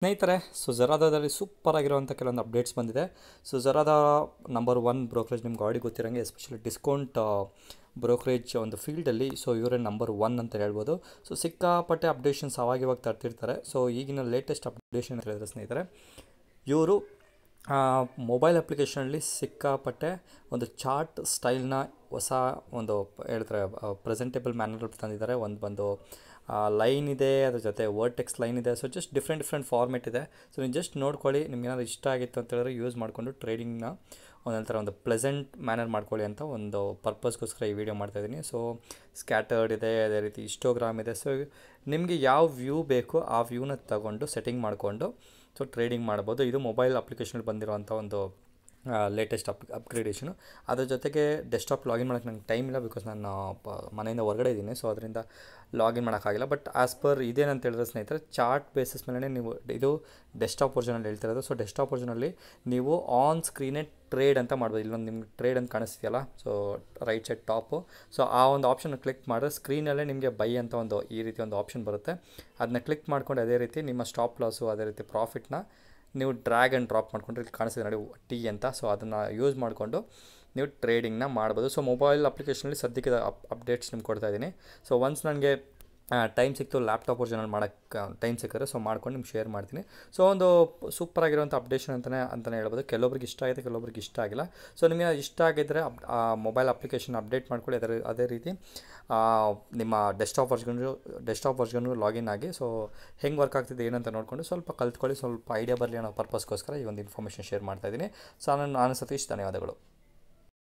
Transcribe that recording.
ಸ್ನೇಹಿತರೆ, so ಝರಾದಾದಲ್ಲಿ super ಆಗಿರುವಂಥ ಕೆಲವೊಂದು ಅಪ್ಡೇಟ್ಸ್ ಬಂದಿದೆ. ಸೊ ಝರಾದ ನಂಬರ್ 1 ಬ್ರೋಕರೇಜ್ ನಿಮ್ಗೆ ಆಲ್ರೆಡಿ ಗೊತ್ತಿರೋಂಗೆ, ಎಸ್ಪೆಷಲಿ ಡಿಸ್ಕೌಂಟ್ ಬ್ರೋಕರೇಜ್ ಒಂದು ಫೀಲ್ಡಲ್ಲಿ ಸೊ ಇವರೇ ನಂಬರ್ 1 ಅಂತ ಹೇಳ್ಬೋದು. ಸೊ ಸಿಕ್ಕಾಪಟ್ಟೆ ಅಪ್ಡೇಷನ್ಸ್ ಆವಾಗ ತರ್ತಿರ್ತಾರೆ. ಸೊ ಈಗಿನ ಲೇಟೆಸ್ಟ್ ಅಪ್ಡೇಷನ್ ಅಂತ ಹೇಳಿದ್ರೆ ಸ್ನೇಹಿತರೆ, ಇವರು ಮೊಬೈಲ್ ಅಪ್ಲಿಕೇಶನಲ್ಲಿ ಸಿಕ್ಕಾಪಟ್ಟೆ ಒಂದು ಚಾರ್ಟ್ ಸ್ಟೈಲ್ನ ಹೊಸ ಒಂದು ಹೇಳ್ತಾರೆ ಪ್ರೆಸೆಂಟೇಬಲ್ ಮ್ಯಾನರಲ್ಲಿ ತಂದಿದ್ದಾರೆ. ಒಂದು ಲೈನ್ ಇದೆ, ಅದ್ರ ಜೊತೆ ವರ್ಟೆಕ್ಸ್ ಲೈನ್ ಇದೆ. ಸೊ ಜಸ್ಟ್ ಡಿಫ್ರೆಂಟ್ ಫಾರ್ಮೆಟ್ ಇದೆ. ಸೊ ನೀವು ಜಸ್ಟ್ ನೋಡ್ಕೊಳ್ಳಿ, ನಿಮ್ಗೆ ಏನಾದ್ರು ಇಷ್ಟ ಆಗಿತ್ತು ಅಂತ ಹೇಳಿದ್ರೆ ಯೂಸ್ ಮಾಡಿಕೊಂಡು ಟ್ರೇಡಿಂಗ್ನ ಒಂದೊಂಥರ ಒಂದು ಪ್ಲೆಸೆಂಟ್ ಮ್ಯಾನರ್ ಮಾಡ್ಕೊಳ್ಳಿ ಅಂತ ಒಂದು ಪರ್ಪಸ್ಗೋಸ್ಕರ ಈ ವಿಡಿಯೋ ಮಾಡ್ತಾಯಿದ್ದೀನಿ. ಸೊ ಸ್ಕ್ಯಾಟರ್ಡ್ ಇದೆ, ಅದೇ ರೀತಿ ಹಿಸ್ಟೋಗ್ರಾಮ್ ಇದೆ. ಸೊ ನಿಮಗೆ ಯಾವ ವ್ಯೂ ಬೇಕೋ ಆ ವ್ಯೂನ ತಗೊಂಡು ಸೆಟ್ಟಿಂಗ್ ಮಾಡಿಕೊಂಡು ಸೊ ಟ್ರೇಡಿಂಗ್ ಮಾಡ್ಬೋದು. ಇದು ಮೊಬೈಲ್ ಅಪ್ಲಿಕೇಶನಲ್ಲಿ ಬಂದಿರೋವಂಥ ಒಂದು ಲೇಟೆಸ್ಟ್ ಅಪ್ಗ್ರೇಡೇಷನು. ಅದ್ರ ಜೊತೆಗೆ ಡೆಸ್ಕ್ಟಾಪ್ ಲಾಗಿನ್ ಮಾಡೋಕ್ಕೆ ನಂಗೆ ಟೈಮ್ ಇಲ್ಲ, ಬಿಕಾಸ್ ನಾನು ಮನೆಯಿಂದ ಹೊರಗಡೆ ಇದ್ದೀನಿ. ಸೊ ಅದರಿಂದ ಲಾಗಿನ್ ಮಾಡೋಕ್ಕಾಗಿಲ್ಲ. ಬಟ್ ಆ್ಯಸ್ ಪರ್ ಇದೇನಂತ ಹೇಳಿದ್ರೆ ಸ್ನೇಹಿತರೆ, ಚಾರ್ಟ್ ಬೇಸಿಸ್ ಮೇಲೆ ನೀವು ಇದು ಡೆಸ್ಕ್ಟಾಪ್ ವರ್ಜನಲ್ಲಿ ಹೇಳ್ತಿರೋದು. ಸೊ ಡೆಸ್ಕ್ಟಾಪ್ ವರ್ಜನಲ್ಲಿ ನೀವು ಆನ್ ಸ್ಕ್ರೀನೇ ಟ್ರೇಡ್ ಅಂತ ಮಾಡ್ಬೋದು. ಇಲ್ಲೊಂದು ನಿಮ್ಗೆ ಟ್ರೇಡ್ ಅಂತ ಕಾಣಿಸ್ತಿದೆಯಲ್ಲ, so right side top. So ಆ ಒಂದು ಆಪ್ಷನ್ ಕ್ಲಿಕ್ ಮಾಡಿದ್ರೆ ಸ್ಕ್ರೀನಲ್ಲೇ ನಿಮಗೆ ಬೈ ಅಂತ ಒಂದು ಈ ರೀತಿ ಒಂದು ಆಪ್ಷನ್ ಬರುತ್ತೆ. ಅದನ್ನ ಕ್ಲಿಕ್ ಮಾಡ್ಕೊಂಡು ಅದೇ ರೀತಿ ನಿಮ್ಮ ಸ್ಟಾಪ್ ಲಾಸು ಅದೇ ರೀತಿ ಪ್ರಾಫಿಟ್ನ ನೀವು ಡ್ರ್ಯಾಗ್ ಆ್ಯಂಡ್ ಡ್ರಾಪ್ ಮಾಡಿಕೊಂಡ್ರೆ ಇಲ್ಲಿ ಕಾಣಿಸ್ತಿದೆ ನೋಡಿ ಟಿ ಅಂತ. ಸೊ ಅದನ್ನು ಯೂಸ್ ಮಾಡಿಕೊಂಡು ನೀವು ಟ್ರೇಡಿಂಗ್ನ ಮಾಡ್ಬೋದು. ಸೊ ಮೊಬೈಲ್ ಅಪ್ಲಿಕೇಶನಲ್ಲಿ ಸದ್ಯಕ್ಕೆ ಅಪ್ಡೇಟ್ಸ್ ನಿಮ್ಗೆ ಕೊಡ್ತಾಯಿದ್ದೀನಿ. ಸೊ ಒನ್ಸ್ ನನಗೆ ಟೈಮ್ ಸಿಕ್ತು ಲ್ಯಾಪ್ಟಾಪ್ ವರ್ಜನಲ್ಲಿ ಮಾಡೋಕ್ಕೆ ಟೈಮ್ ಸಿಕ್ಕಿದ್ರೆ ಸೊ ಮಾಡ್ಕೊಂಡು ನಿಮ್ಗೆ ಶೇರ್ ಮಾಡ್ತೀನಿ. ಸೊ ಒಂದು ಸೂಪರಾಗಿರೋಂಥ ಅಪ್ಡೇಷನ್ ಅಂತಲೇ ಹೇಳ್ಬೋದು. ಕೆಲವೊಬ್ರಿಗೆ ಇಷ್ಟ ಆಗಿದೆ, ಕೆಲವೊಬ್ರಿಗೆ ಇಷ್ಟ ಆಗಿಲ್ಲ. ಸೊ ನಿಮಗೆ ಇಷ್ಟ ಆಗಿದ್ದರೆ ಮೊಬೈಲ್ ಅಪ್ಲಿಕೇಶನ್ ಅಪ್ಡೇಟ್ ಮಾಡ್ಕೊಳ್ಳಿ. ಅದೇ ರೀತಿ ನಿಮ್ಮ ಡೆಸ್ಕ್ಟಾಪ್ ವರ್ಜನ್ಗೂ ಲಾಗಿನ್ ಆಗಿ ಸೊ ಹೆಂಗೆ ವರ್ಕ್ ಆಗ್ತಿದೆ ಏನಂತ ನೋಡಿಕೊಂಡು ಸ್ವಲ್ಪ ಕಲ್ತ್ಕೊಳ್ಳಿ. ಸ್ವಲ್ಪ ಐಡಿಯಾ ಬರಲಿ ಅನ್ನೋ ಪರ್ಪಸ್ಗೋಸ್ಕರ ಈ ಒಂದು ಇನ್ಫಾರ್ಮೇಷನ್ ಶೇರ್ ಮಾಡ್ತಾಯಿದ್ದೀನಿ. ಸೊ ನಾನು ಸತೀಶ್, ಧನ್ಯವಾದಗಳು.